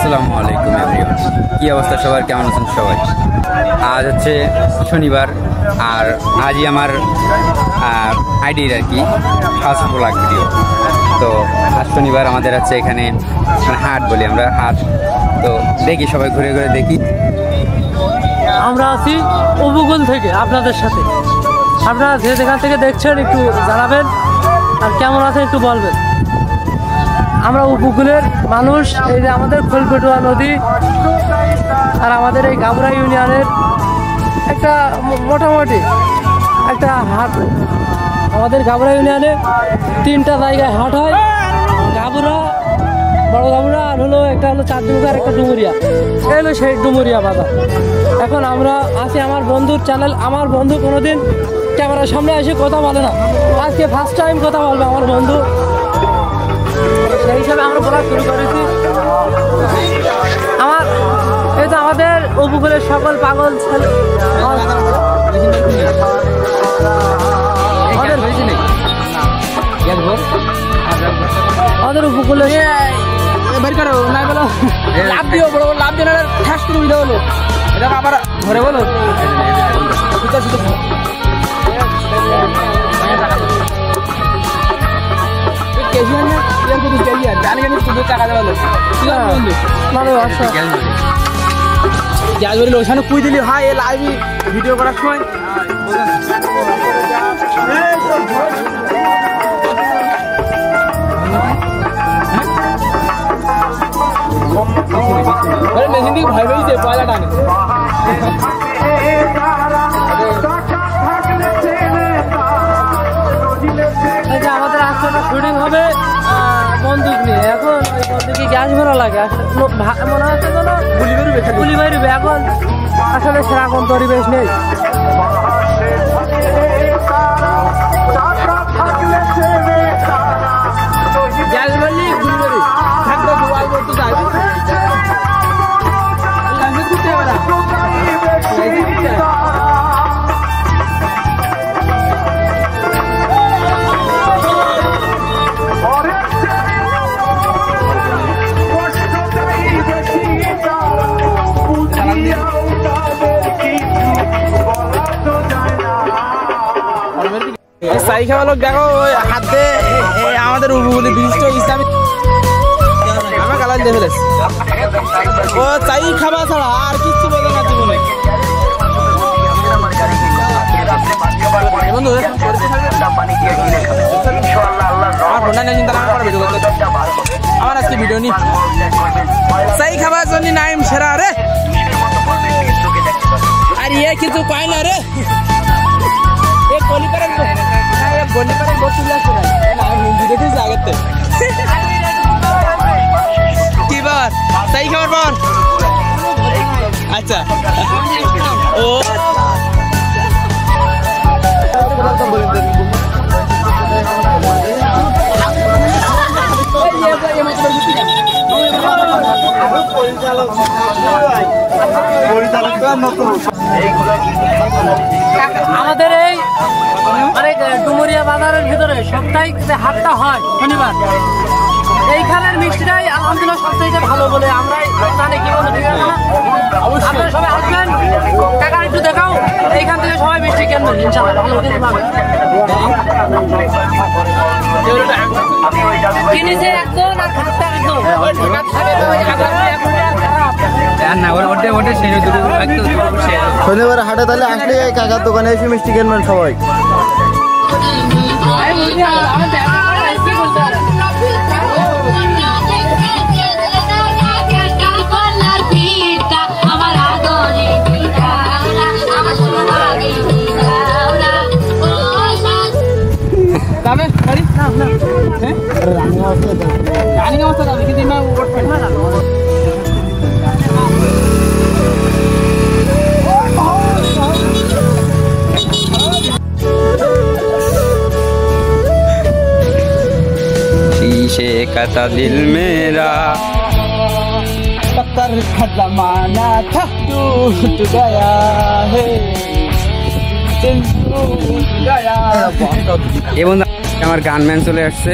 আসসালামু আলাইকুম এভরিওয়ান, কি অবস্থা সবার, কেমন আছেন সবাই? আজ হচ্ছে শনিবার, আর আজই আমার আইডির আর কি ফার্স্ট ব্লগ ভিডিও। তো আজ শনিবার আমাদের হচ্ছে এখানে হাট বলি আমরা, হাট। তো দেখি সবাই ঘুরে ঘুরে দেখি। আমরা আছি উপকূল থেকে আপনাদের সাথে। আপনারা যে যেখান থেকে দেখছেন একটু জানাবেন, আর কেমন আছেন একটু বলবেন। আমরা উপকূলের মানুষ, এই যে আমাদের খোলপেটুয়া নদী আর আমাদের এই গাবরা ইউনিয়নের একটা মোটামুটি একটা হাট। আমাদের গাবরা ইউনিয়নে 3টা জায়গায় হাট হয়, গাবরা, বড় গাবরা, আর হলো একটা হলো চাঁদপুর আর একটা ডুমুরিয়া। এই হলো সেই ডুমুরিয়া বাজার। এখন আমরা আছি আমার বন্ধুর চ্যানেল। আমার বন্ধু কোনোদিন ক্যামেরার সামনে এসে কথা বলে না, আজকে ফার্স্ট টাইম কথা বলবে আমার বন্ধু। সেই হিসাবে আমরা বলা শুরু করেছি। এই তো আমাদের উপকূলের সকল পাগল ছেলে আমাদের উপকূলে লাভ দিও, বড় বড় লাভ দিয়ে ঠাস করে উঠে হলো, এটা আবার ঘরে বলো। ওখানে কুই দিলি হয় লাইভ ভিডিও করার সময়। মেশিন দিকে ভয় পেয়েছে পয়লা টানে। আমাদের আজকে শুটিং হবে বন্দুক নিয়ে। এখন ওই বন্দুকে গ্যাস ভরা লাগে, মনে হচ্ছে কোনো গুলি বেরোবে। এখন আসলে সেরকম পরিবেশ নেই। গ্যাস ভরলি গুলি বেরোবে, থাকবে গোয়াল করতে যাবে। চাই খাওয়া লোক দেখো হাতে আমাদের উপকূলে বিশিষ্ট ইসলামী আমার গালাল দিয়ে ফেলেছে। ও চাই খাওয়া ছাড়া আর কিছু বলে না জীবনে। আমার আজকে ভিডিও নি চাই খাবার জন্য নাইম সেরা রে, আর ইয়ে কিছু পায় না রে। কি বার চাই খাবার পর? আচ্ছা, ও আমাদের এই মানে ডুমুরিয়া বাজারের ভিতরে সপ্তাহে হাটটা হয় শনিবার। এইখানের মিষ্টিটাই আলহামদুলিল্লাহ সবথেকে ভালো বলে আমরা জানি। কি বলে ঠিক আছে না? আপনারা সবাই আসবেন, টাকা একটু দেখাও, এইখান থেকে সবাই মিষ্টি কিনবেন ইনশাআল্লাহ। ভালো কিনেছে একজন আর খাটটা একজন শনিবার হাটে। তাহলে আসলে কাকার দোকানে এসে মিষ্টি কিনবেন সবাই। कहता दिल मेरा पत्थर का जमाना था टूट गया है, टूट गया। আমার গানম্যান চলে আসছে।